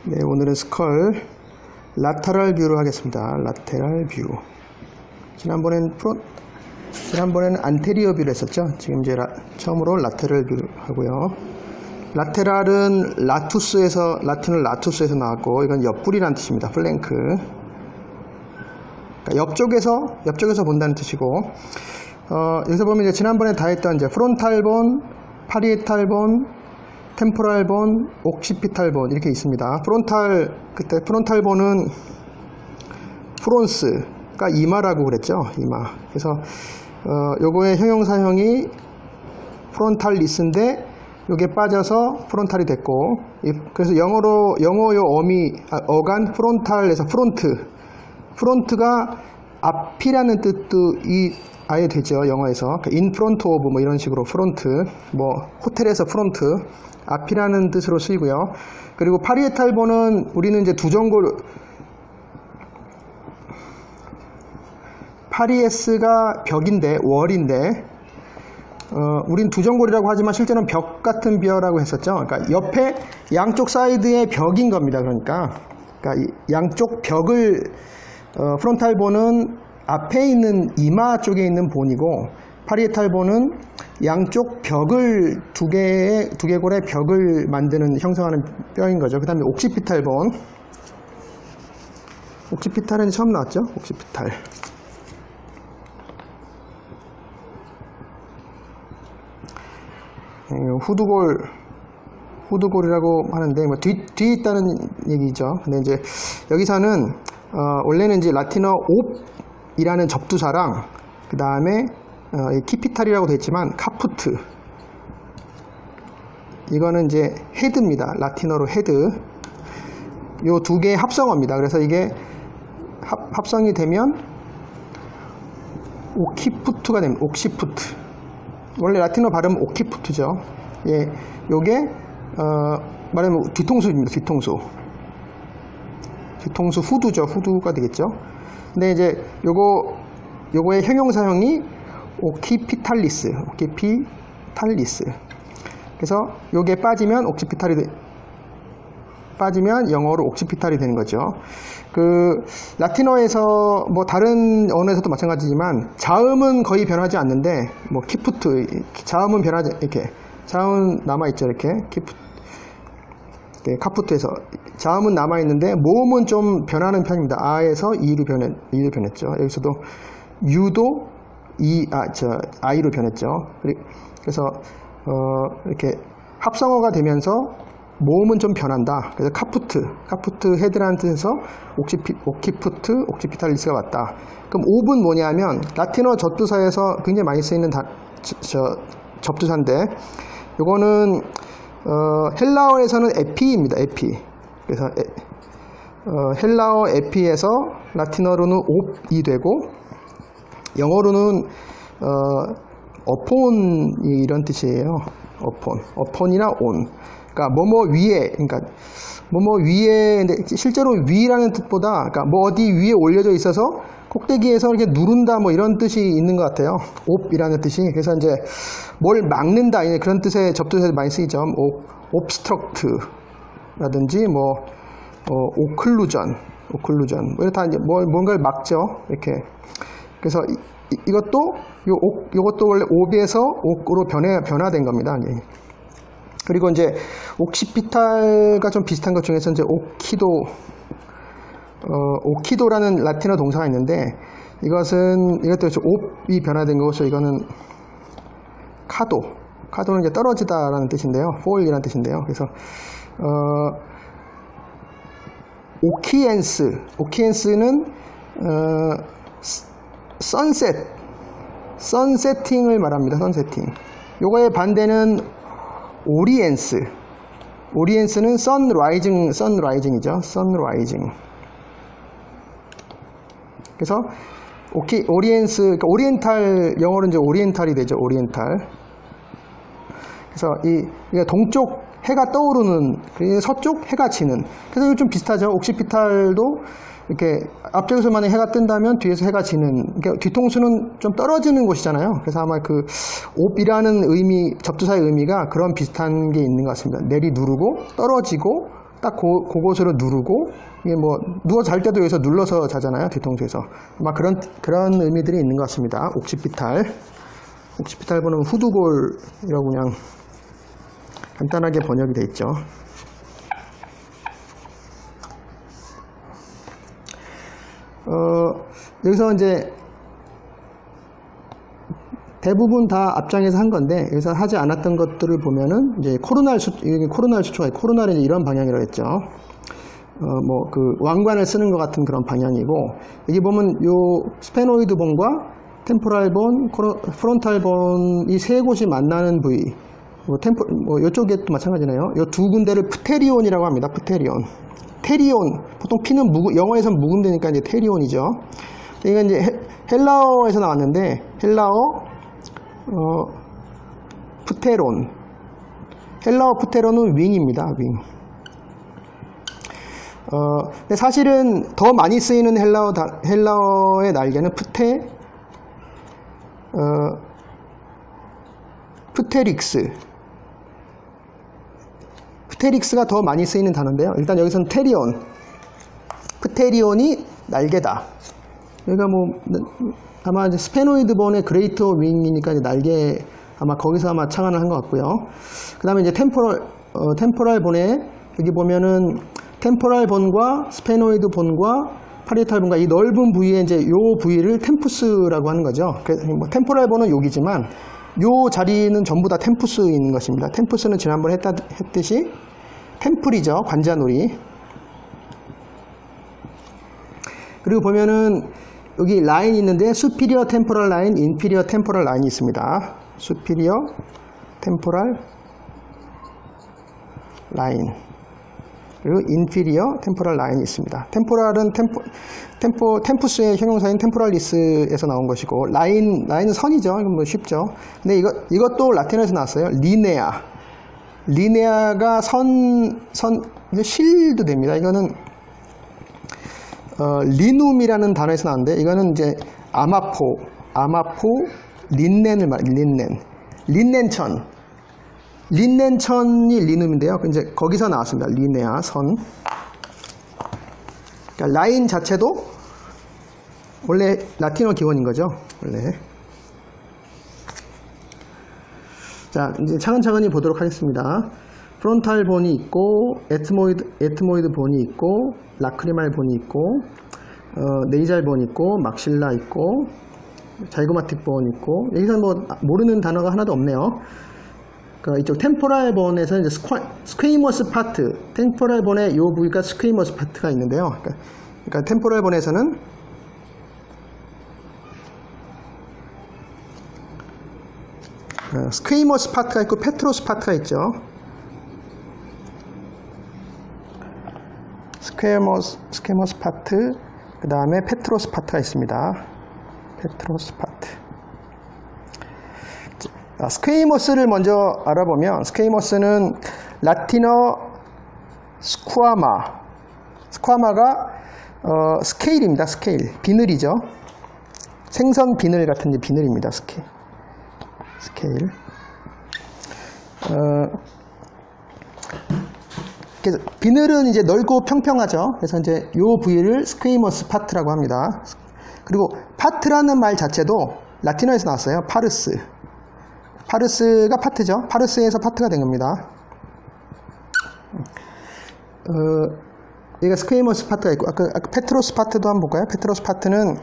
네, 오늘은 스컬 라테럴 뷰로 하겠습니다. 라테럴 뷰. 지난번에는 안테리어 뷰를 했었죠. 지금 이제 처음으로 라테럴 뷰를 하고요. 라테랄은 라틴은 라투스에서 나왔고, 이건 옆구리라는 뜻입니다. 플랭크. 그러니까 옆쪽에서 본다는 뜻이고, 여기서 보면 이제 지난번에 다 했던 이제 프론탈 본, 파리에탈 본, 템포랄 본, 옥시피탈 본 이렇게 있습니다. 그때 프론탈 본은 프론스가 이마라고 그랬죠. 이마. 그래서 요거의 형용사형이 프론탈리스인데 요게 빠져서 프론탈이 됐고, 그래서 영어요 어간 프론탈에서 프론트가 앞이라는 뜻도 아예 되죠. 영어에서 in front of 뭐 이런 식으로 프론트, 뭐 호텔에서 프론트, 앞이라는 뜻으로 쓰이고요. 그리고 파리에탈 본은 우리는 이제 두전골, 파리에스가 벽인데, 월인데, 우린 두전골이라고 하지만 실제는 벽 같은 벼라고 했었죠. 그러니까 옆에 양쪽 사이드의 벽인 겁니다. 그러니까 양쪽 벽을, 프론탈 본은 앞에 있는 이마 쪽에 있는 본이고, 파리에탈 본은 양쪽 벽을 두 개골의 벽을 만드는 형성하는 뼈인 거죠. 그 다음에 옥시피탈 본. 옥시피탈은 처음 나왔죠. 옥시피탈. 후두골이라고 하는데, 뭐 뒤에 있다는 얘기죠. 근데 이제 여기서는 원래는 이제 라틴어 옵이라는 접두사랑, 그 다음에 키피탈이라고 되어 있지만 카푸트, 이거는 이제 헤드입니다. 라틴어로 헤드. 요 두 개의 합성어입니다. 그래서 이게 합성이 되면 오키푸트가 됩니다. 옥시푸트. 원래 라틴어 발음은 오키푸트죠. 예, 요게 말하면 뒤통수입니다. 뒤통수 후두죠. 후두가 되겠죠. 근데 이제 요거의 형용사형이 오키피탈리스. 그래서 요게 빠지면 영어로 옥시피탈이 되는 거죠. 라틴어에서 뭐 다른 언어에서도 마찬가지지만 자음은 거의 변하지 않는데, 뭐 키푸트, 자음은 변하지, 이렇게 자음은 남아있죠. 이렇게 카푸트에서 자음은 남아있는데 모음은 좀 변하는 편입니다. 아에서 이로 변했죠. 여기서도 유도 아이로 변했죠. 그래서 이렇게 합성어가 되면서 모음은 좀 변한다. 그래서 카푸트 헤드라는 뜻에서 오키푸트, 옥시피탈리스가 왔다. 그럼 옵은 뭐냐면 라틴어 접두사에서 굉장히 많이 쓰이는 접두사인데, 요거는 헬라어에서는 에피입니다. 에피. 그래서 헬라어 에피에서 라틴어로는 옵이 되고, 영어로는 어폰이 이런 뜻이에요. 어폰이나 온. 그러니까 뭐뭐 위에, 근데 실제로 위라는 뜻보다, 그러니까 뭐 어디 위에 올려져 있어서 꼭대기에서 이렇게 누른다, 뭐 이런 뜻이 있는 것 같아요. 옵이라는 뜻이. 그래서 이제 뭘 막는다, 그런 뜻의 접두사에서 많이 쓰이죠. 옵스트럭트라든지 뭐 오클루전, 뭐 이렇다 이제 뭔가를 막죠. 이렇게. 그래서 이것도 원래 옵에서 옥으로 변화된 겁니다. 그리고 이제 옥시피탈과 좀 비슷한 것 중에서 이제 오키도라는 라틴어 동사가 있는데, 이것도 옵이 변화된 거고, 이거는 카도는 이제 떨어지다라는 뜻인데요. fall이라는 뜻인데요. 그래서 오키엔스는 선세팅을 말합니다. 선세팅. 요거의 반대는 오리엔스는 선라이징이죠. 선라이징. 그래서 오리엔스, 그러니까 오리엔탈, 영어로 이제 오리엔탈이 되죠. 오리엔탈. 그래서 동쪽 해가 떠오르는, 서쪽 해가 지는. 그래서 이거 좀 비슷하죠. 옥시피탈도 이렇게 앞쪽에서 만약 해가 뜬다면 뒤에서 해가 지는, 그러니까 뒤통수는 좀 떨어지는 곳이잖아요. 그래서 아마 옵이라는 접두사의 의미가 그런 비슷한 게 있는 것 같습니다. 내리 누르고 떨어지고 딱 그곳으로 누르고, 이게 뭐 누워 잘 때도 여기서 눌러서 자잖아요, 뒤통수에서. 아마 그런 의미들이 있는 것 같습니다. 옥시피탈. 옥시피탈 번호는 후두골이라고 그냥 간단하게 번역이 돼 있죠. 여기서 이제 대부분 다 앞장에서 한 건데, 여기서 하지 않았던 것들을 보면은 이제 코로날 수초가 코로날은 이런 방향이라고 했죠. 뭐 그 왕관을 쓰는 것 같은 그런 방향이고, 여기 보면 요 스페노이드 본과 템포랄 본, 프론탈 본 이 세 곳이 만나는 부위, 뭐 이쪽에도 마찬가지네요. 요 두 군데를 프테리온이라고 합니다. 프테리온. 테리온, 보통 P는 영어에서는 묵음되니까 이제 테리온이죠. 이건 이제 헬라어에서 나왔는데, 헬라어 프테론. 헬라어 프테론은 윙입니다. 윙. 근데 사실은 더 많이 쓰이는 헬라어의 날개는 프테릭스가 더 많이 쓰이는 단어인데요. 일단 여기서는 프테리온이 날개다. 그러니까 뭐 아마 이제 스페노이드 본의 그레이터 윙이니까 이제 날개, 아마 거기서 아마 착안을 한 것 같고요. 그 다음에 이제 템포랄 본에 여기 보면은 템포랄 본과 스페노이드 본과 파리에탈 본과 이 넓은 부위에 이제 요 부위를 템푸스라고 하는 거죠. 그래서 뭐 템포랄 본은 여기지만 요 자리는 전부 다 템푸스인 것입니다. 템푸스는 지난번에 했듯이 템플이죠. 관자놀이. 그리고 보면은 여기 라인이 있는데 superior temporal line, inferior temporal line이 있습니다. superior temporal line 그리고 inferior temporal line이 있습니다. 템포랄은 템푸스의 형용사인 템포랄리스에서 나온 것이고, 라인은 선이죠. 이건 뭐 쉽죠. 근데 이것도 라틴어에서 나왔어요. 리네아가 실도 됩니다. 이거는 리눔이라는 단어에서 나왔는데, 이거는 이제 아마포 린넨을 린넨천이 리눔인데요. 이제 거기서 나왔습니다. 리네아 선. 그러니까 라인 자체도 원래 라틴어 기원인 거죠. 원래. 자, 이제 차근차근히 보도록 하겠습니다. 프론탈 본이 있고, 에트모이드 본이 있고, 라크리말 본이 있고, 네이잘 본이 있고, 막실라 있고, 자이고마틱 본 있고, 여기서 뭐 모르는 단어가 하나도 없네요. 그러니까 이쪽 템포랄 본에서 이제 스퀘이머스 파트, 템포랄 본의 요 부위가 스퀘이머스 파트가 있는데요. 그러니까 템포랄 본에서는 스퀘이머스 파트가 있고 페트로스 파트가 있죠. 스퀘이머스 파트, 그 다음에 페트로스 파트가 있습니다. 페트로스 파트. 스퀘이머스를 먼저 알아보면, 스퀘이머스는 라틴어 스쿠아마가 스케일입니다. 스케일. 비늘이죠. 생선 비늘 같은 비늘입니다. 스케일. 그래서 비늘은 이제 넓고 평평하죠. 그래서 이제 요 부위를 스퀘이머스 파트라고 합니다. 그리고 파트라는 말 자체도 라틴어에서 나왔어요. 파르스가 파트죠. 파르스에서 파트가 된 겁니다. 여기가 스퀘이머스 파트가 있고, 아까 페트로스 파트도 한번 볼까요? 페트로스 파트는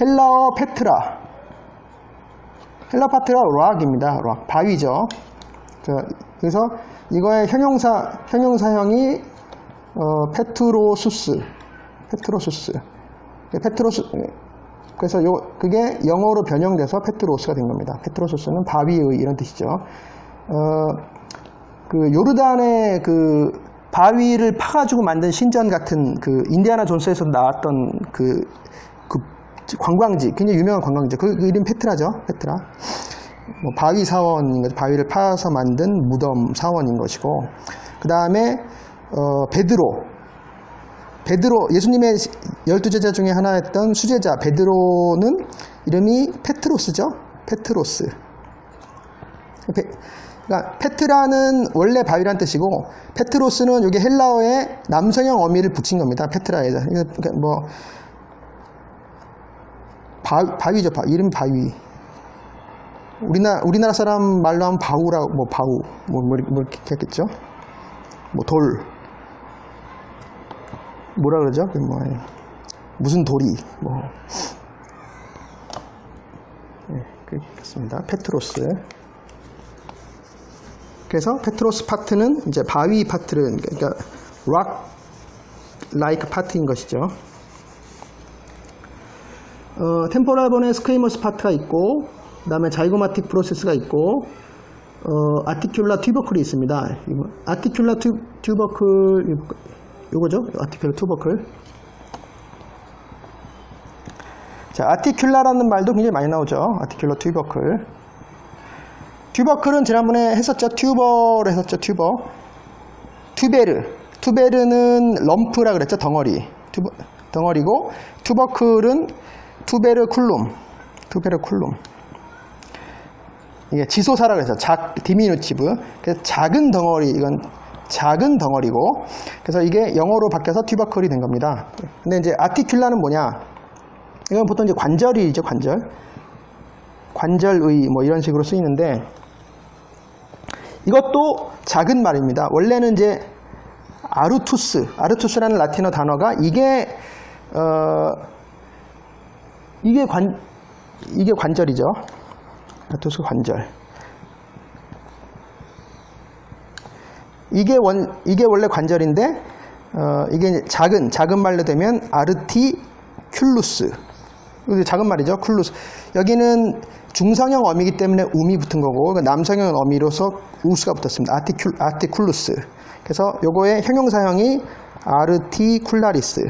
헬라어 페트라. 헬라 파트가 락입니다. 락, 바위죠. 그래서 이거의 형용사형이 페트로수스. 그래서 그게 영어로 변형돼서 페트로스가 된 겁니다. 페트로수스는 바위의 이런 뜻이죠. 그 요르단의 그 바위를 파가지고 만든 신전 같은 그 인디아나 존스에서 나왔던 그 관광지, 굉장히 유명한 관광지. 그 이름 페트라죠. 페트라. 뭐 바위 사원인 거죠. 바위를 파서 만든 무덤 사원인 것이고, 그 다음에 베드로, 예수님의 12제자 중에 하나였던 수제자 베드로는 이름이 페트로스죠. 페트로스. 그러니까 페트라는 원래 바위란 뜻이고 페트로스는 이게 헬라어의 남성형 어미를 붙인 겁니다. 페트라에다. 그러니까 뭐 바위죠. 이름 바위. 우리나라 사람 말로 하면 바우라고, 뭐 바우, 뭐 이렇게 했겠죠. 뭐 돌, 뭐라 그러죠? 뭐 무슨 돌이, 뭐. 네, 그렇습니다. 페트로스. 그래서 페트로스 파트는 이제 바위 파트를, 그러니까 rock like 파트인 것이죠. 템포랄 본에 스퀘이머스 파트가 있고, 그 다음에 자이고마틱 프로세스가 있고, 아티큘라 튜버클이 있습니다. 아티큘라 튜버클, 요거죠? 아티큘라 튜버클. 자, 아티큘라라는 말도 굉장히 많이 나오죠. 아티큘라 튜버클. 튜버클은 지난번에 했었죠. 튜버를 했었죠. 튜베르는 럼프라 그랬죠. 덩어리. 덩어리고, 튜버클은 투베르쿨룸. 이게 지소사라고 해서 디미누티브. 그래서 작은 덩어리, 이건 작은 덩어리고, 그래서 이게 영어로 바뀌어서 튜버클이 된 겁니다. 근데 이제 아티큘라는 뭐냐? 이건 보통 이제 관절이죠, 관절의 뭐 이런 식으로 쓰이는데, 이것도 작은 말입니다. 원래는 이제 아르투스라는 라틴어 단어가 이게 관절이죠. 아르투스 관절. 이게 원래 관절인데, 이게 작은 말로 되면 아르티큘루스. 이게 작은 말이죠. 쿨루스. 여기는 중성형 어미이기 때문에 um이 붙은 거고, 남성형 어미로서 우스가 붙었습니다. 아티쿨루스. 그래서 요거의 형용사형이 아르티쿨라리스.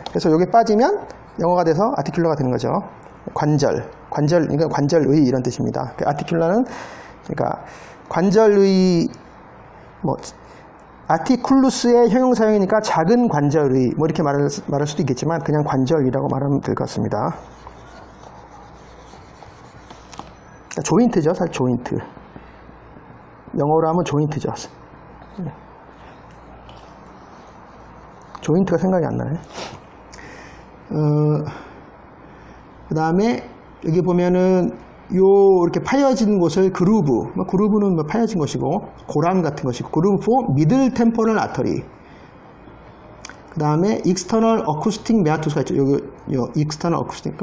그래서 요게 빠지면 영어가 돼서 아티큘러가 되는 거죠. 그러니까 관절의 이런 뜻입니다. 아티큘라는 그러니까 관절의 뭐 아티쿨루스의 형용사형이니까 작은 관절의 뭐 이렇게 말할 수도 있겠지만 그냥 관절이라고 말하면 될 것 같습니다. 조인트죠, 사실 조인트. 영어로 하면 조인트죠. 조인트가 생각이 안 나네. 그 다음에 여기 보면은 이렇게 파여진 곳을 그루브는 뭐 파여진 것이고 고람 같은 것이고, 그루브 for middle temporal artery. 그 다음에 external acoustic meatus가 있죠. 여기 external acoustic.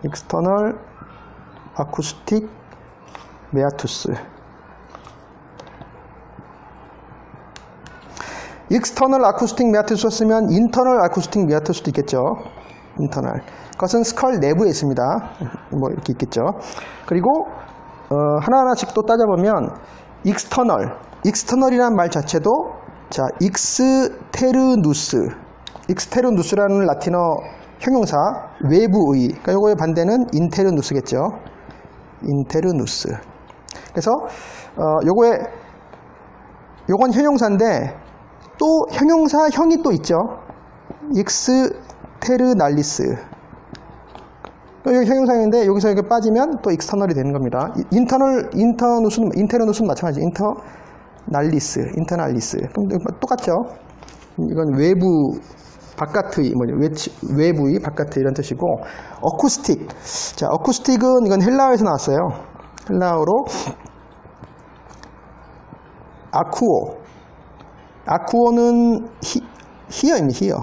external acoustic meatus. 익스터널 아쿠스틱 메아투스 썼으면 인터널 아쿠스틱 메아투스도 있겠죠. 인터널. 그것은 스컬 내부에 있습니다. 뭐 이렇게 있겠죠. 그리고 하나하나씩 또 따져보면 익스터널이라는 말 자체도 자 익스테르누스라는 라틴어 형용사 외부의. 그러니까 요거의 반대는 인테르누스겠죠. 인테르누스. 그래서 요건 형용사인데 또 형용사형이 또 있죠. 익스테르날리스. 여기 형용사형인데 여기서 이렇게 빠지면 또 익스터널이 되는 겁니다. 인테르누스는 마찬가지. 인터날리스. 그럼 똑같죠. 이건 외부, 바깥의, 외부의, 바깥의 이런 뜻이고, 어쿠스틱. 자, 어쿠스틱은 이건 헬라어에서 나왔어요. 헬라어로 아쿠오는 히어입니다. 히어.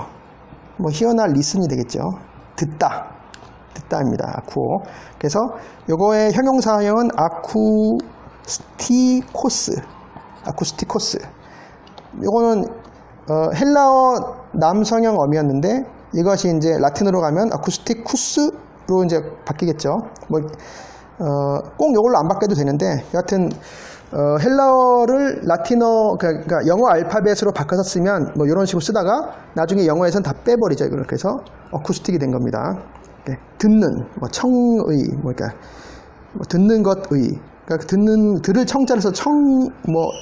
뭐 히어나 리슨이 되겠죠. 듣다입니다. 아쿠오. 그래서 요거의 형용사형은 아쿠스티코스. 요거는 헬라어 남성형 어미였는데 이것이 이제 라틴어로 가면 아쿠스티쿠스로 이제 바뀌겠죠. 꼭 요걸로 안 바뀌어도 되는데 여하튼 헬라어를 라틴어, 그러니까 영어 알파벳으로 바꿔서 쓰면 뭐 이런 식으로 쓰다가 나중에 영어에서는 다 빼버리죠. 그래서 어쿠스틱이 된 겁니다. 듣는, 뭐 청의, 그러니까 뭐 듣는 것의, 그러니까 들을 청자를 해서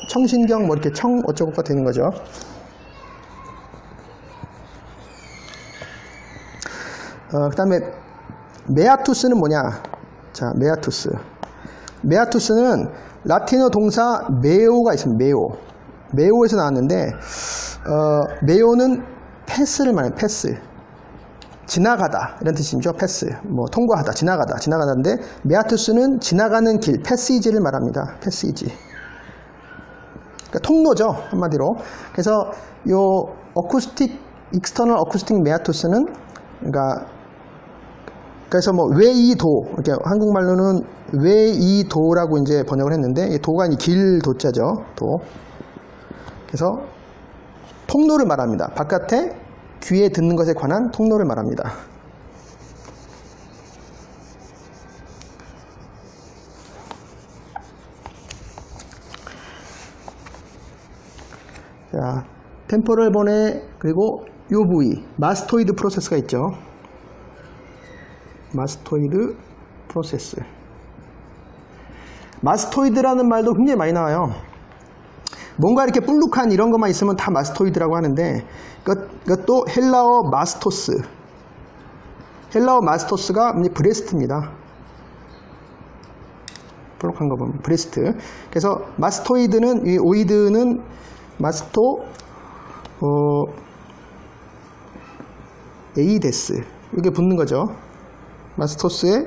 청신경, 뭐 이렇게 어쩌고가 되는 거죠. 그 다음에 메아투스는 뭐냐? 자, 메아투스는 라틴어 동사 메오가 있습니다. 메오에서 나왔는데 메오는 패스를 말해요. 패스. 지나가다 이런 뜻이죠. 패스. 뭐 통과하다, 지나가다인데 메아투스는 지나가는 길, 패시지를 말합니다. 패시지. 그러니까 통로죠, 한마디로. 그래서 요 익스터널 어쿠스틱 메아투스는 그래서 뭐 외이도, 이렇게 한국말로는 외이도라고 이제 번역을 했는데, 이 도가 이제 길도자죠, 도. 그래서 통로를 말합니다. 바깥에 귀에 듣는 것에 관한 통로를 말합니다. 자, 템포럴 본에 그리고 요 부위 마스토이드 프로세스가 있죠. 마스토이드 프로세스. 마스토이드라는 말도 굉장히 많이 나와요. 뭔가 이렇게 불룩한 이런 것만 있으면 다 마스토이드라고 하는데 그것도 헬라어 마스토스. 헬라어 마스토스가 브레스트입니다. 불룩한 거 보면 브레스트. 그래서 마스토이드는, 이 오이드는 마스토 에이데스 이게 붙는 거죠. 마스토스에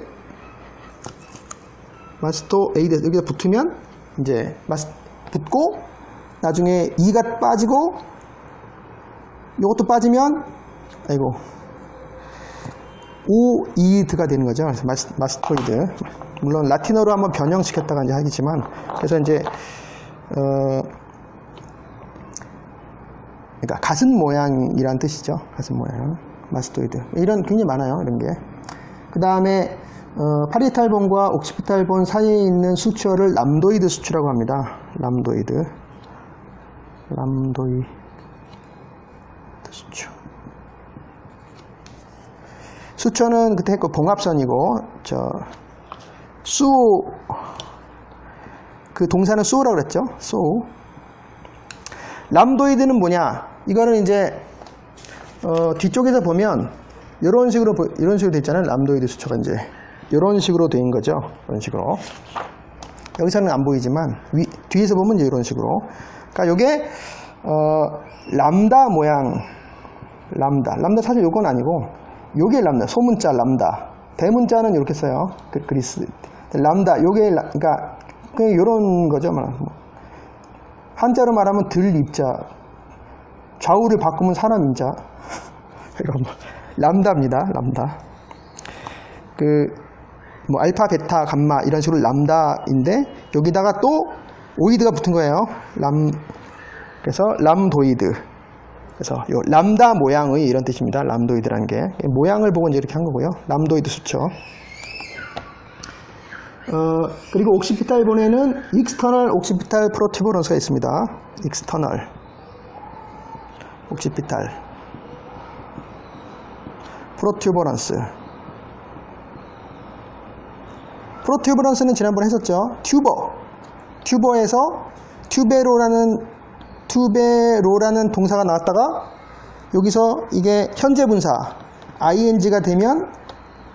마스토 에이데스 여기다 붙으면 이제 붙고 나중에 이가 빠지고 요것도 빠지면 아이고 오이드가 되는 거죠. 그래서 마스토이드. 물론 라틴어로 한번 변형시켰다가 이제 하겠지만, 그래서 이제 그러니까 가슴 모양이란 뜻이죠. 가슴 모양. 마스토이드. 이런 굉장히 많아요. 이런 게. 그 다음에 파리에탈본과 옥시피탈본 사이에 있는 수초를 람도이드 수초라고 합니다. 람도이드 수초. 수초는 그때 했고 봉합선이고, 그 동사는 수호라고 그랬죠. 수호. 람도이드는 뭐냐? 이거는 이제 뒤쪽에서 보면 이런 식으로 돼 있잖아요. 람도이드 수초가 이제 이런 식으로 돼 있는 거죠. 이런 식으로. 여기서는 안 보이지만 뒤에서 보면 이제 이런 식으로. 그러니까 이게 람다 모양. 람다 사실 요건 아니고 요게 람다. 소문자 람다. 대문자는 이렇게 써요. 그리스. 람다. 요게 그러니까 그냥 이런 거죠. 한자로 말하면 들입자. 좌우를 바꾸면 사람 인자. 람다입니다. 람다. 뭐 알파, 베타, 감마 이런 식으로 람다인데 여기다가 또 오이드가 붙은 거예요. 그래서 람도이드. 그래서 요 람다 모양의 이런 뜻입니다. 람도이드라는 게 모양을 보고 이제 이렇게 한 거고요. 람도이드 수초. 그리고 옥시피탈본에는 익스터널 옥시피탈 프로튜버런스가 있습니다. 익스터널 옥시피탈 프로튜버런스. 프로튜버런스는 지난번에 했었죠. 튜버에서 튜베로라는 동사가 나왔다가 여기서 이게 현재 분사 ing가 되면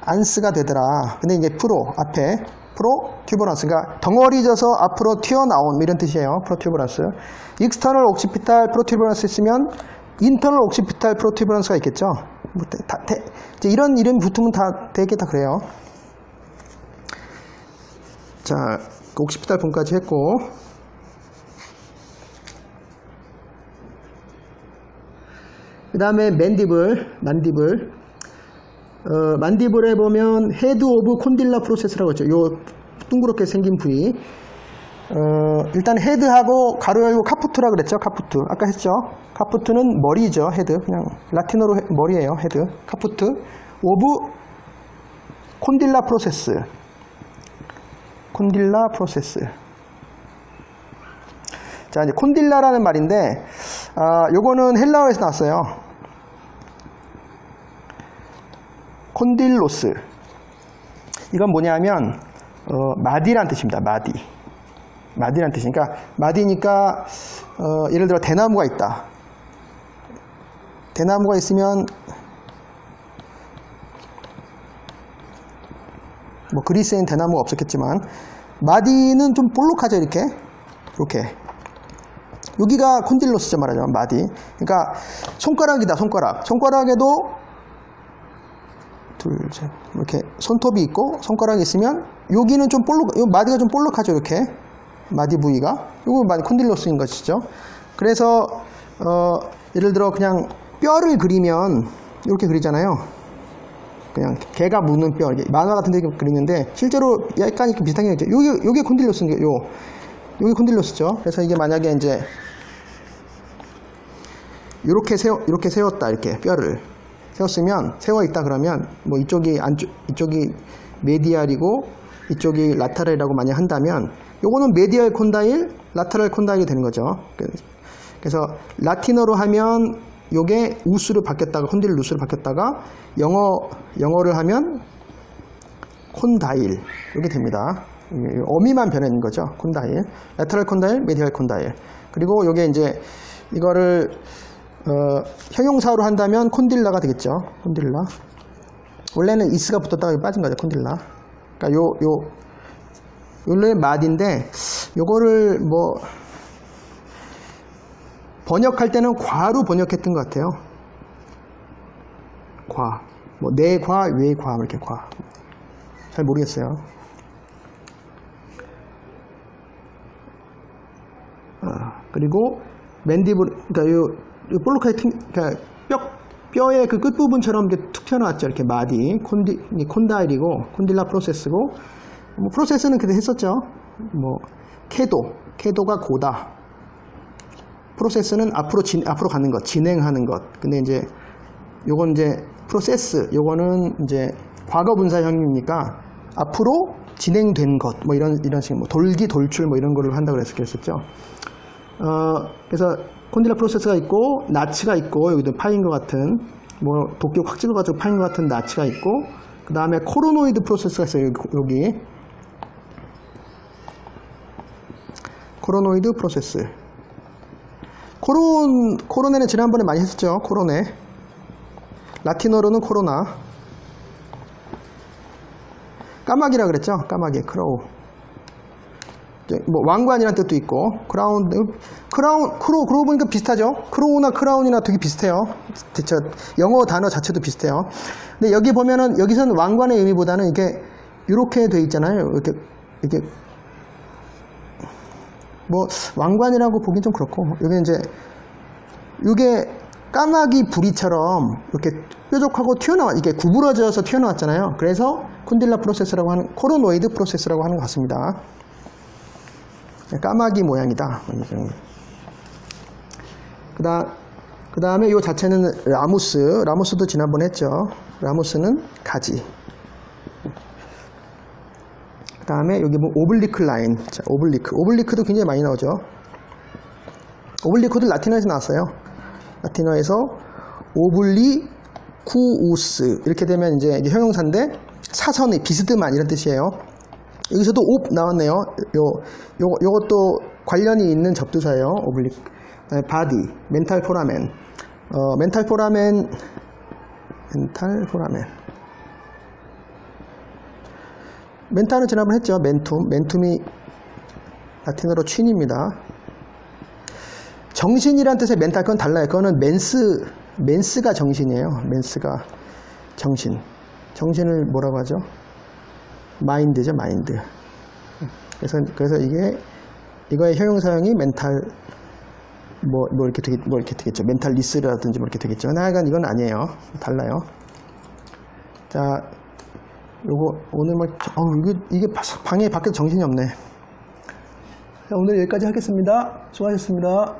안스가 되더라. 근데 이제 앞에 프로튜버런스, 그러니까 덩어리져서 앞으로 튀어나온 이런 뜻이에요. 프로튜버런스. 익스터널 옥시피탈 프로튜버런스 있으면 인터널 옥시피탈 프로튜버런스가 있겠죠. 이제 이런 이름 붙으면 다 되게 다 그래요. 자, 옥시피탈 본까지 했고, 그 다음에 만디블에 보면 헤드 오브 콘딜라 프로세스라고 했죠. 요 둥그렇게 생긴 부위. 일단 헤드하고 가로 열고 카푸트라 그랬죠. 카푸트. 아까 했죠. 카푸트는 머리죠. 헤드. 그냥 라틴어로 머리예요. 헤드. 카푸트. 오브 콘딜라 프로세스. 자, 이제 콘딜라라는 말인데, 요거는 헬라어에서 나왔어요. 콘딜로스. 이건 뭐냐면, 마디란 뜻입니다. 마디란 뜻이니까, 마디니까, 예를 들어 대나무가 있다. 대나무가 있으면, 뭐 그리스엔 대나무가 없었겠지만 마디는 좀 볼록하죠. 이렇게 여기가 콘딜로스죠. 말하자면 마디. 그러니까 손가락이다. 손가락에도 둘, 셋 이렇게 손톱이 있고 손가락이 있으면 여기는 좀 요 마디가 좀 볼록하죠. 이렇게 마디 부위가 요거 많이 콘딜로스인 것이죠. 그래서 예를 들어 그냥 뼈를 그리면 이렇게 그리잖아요. 그냥 개가 무는 뼈, 만화 같은 데 그리는데 실제로 약간 이렇게 비슷하게 있죠. 요게 콘딜로스인 게 요게 콘딜로스죠. 그래서 이게 만약에 이제 이렇게 세웠다. 이렇게 뼈를 세웠으면 세워 있다 그러면 뭐 이쪽이 메디알이고 이쪽이 라테랄이라고 많이 한다면 요거는 메디알 콘다일, 라테랄 콘다일이 되는 거죠. 그래서 라틴어로 하면 요게 우스로 바뀌었다가 콘딜 루스로 바뀌었다가 영어를 하면 콘다일 이렇게 됩니다. 어미만 변하는 거죠. 콘다일, 라테랄 콘다일, 메디알 콘다일. 그리고 요게 이제 이거를 형용사로 한다면 콘딜라가 되겠죠. 콘딜라. 원래는 이스가 붙었다가 빠진 거죠. 콘딜라. 그러니까 원래 마디인데 요거를 뭐 번역할 때는 과로 번역했던 것 같아요. 과. 뭐 내과, 외과 이렇게 과. 잘 모르겠어요. 그리고 맨디블, 그러니까 요 볼록하게 그러니까 뼈의 그 끝부분처럼 이렇게 툭 튀어나왔죠. 이렇게 마디, 콘다일이고, 콘딜라 프로세스고, 뭐 프로세스는 그때 했었죠. 뭐, 캐도가 고다. 프로세스는 앞으로 가는 것, 진행하는 것. 근데 이제, 요건 이제, 프로세스, 요거는 이제, 과거 분사형이니까, 앞으로 진행된 것, 뭐 이런 식, 뭐, 돌기, 돌출, 뭐 이런 거를 한다고 그랬었죠. 그래서, 콘딜라 프로세스가 있고 나치가 있고 여기도 파인 것 같은 뭐 도끼 확 찍어가지고 파인 것 같은 나치가 있고 그 다음에 코로노이드 프로세스가 있어요. 여기 코로노이드 프로세스. 코로네는 지난번에 많이 했었죠. 코로네. 라틴어로는 코로나. 까마귀라 그랬죠. 까마귀, 크로우. 뭐 왕관이라는 뜻도 있고 크라운, 그러고 보니까 비슷하죠. 크로우나 크라운이나 되게 비슷해요. 영어 단어 자체도 비슷해요. 근데 여기 보면은 여기서는 왕관의 의미보다는 이렇게 돼 있잖아요. 이렇게 뭐 왕관이라고 보긴 좀 그렇고 여기 이제 이게 까마귀 부리처럼 이렇게 뾰족하고 이게 구부러져서 튀어나왔잖아요. 그래서 콘딜라 프로세스라고 하는 코로노이드 프로세스라고 하는 것 같습니다. 까마귀 모양이다. 그 다음에 이 자체는 라무스도 지난번에 했죠. 라무스는 가지. 그 다음에 여기 뭐 오블리크 라인. 자, 오블리크도 굉장히 많이 나오죠. 오블리크도 라틴어에서 나왔어요. 라틴어에서 오블리쿠우스 이렇게 되면 이제 형용사인데 사선의 비스듬한 이런 뜻이에요. 여기서도 옵 나왔네요. 요것도 관련이 있는 접두사예요. 오블릭. 바디, 멘탈 포라멘. 멘탈 포라멘. 멘탈은 지난번 했죠. 멘툼이 라틴어로 춘입니다. 정신이란 뜻의 멘탈, 그건 달라요. 그거는 맨스가 정신이에요. 맨스가 정신. 정신을 뭐라고 하죠? 마인드죠, 마인드. 그래서 이거의 형용사형이 멘탈, 뭐 이렇게 되겠죠. 멘탈리스라든지 뭐 이렇게 되겠죠. 하여간 이건 아니에요. 달라요. 자, 요거, 오늘 이게 방에 밖에서 정신이 없네. 자, 오늘 여기까지 하겠습니다. 수고하셨습니다.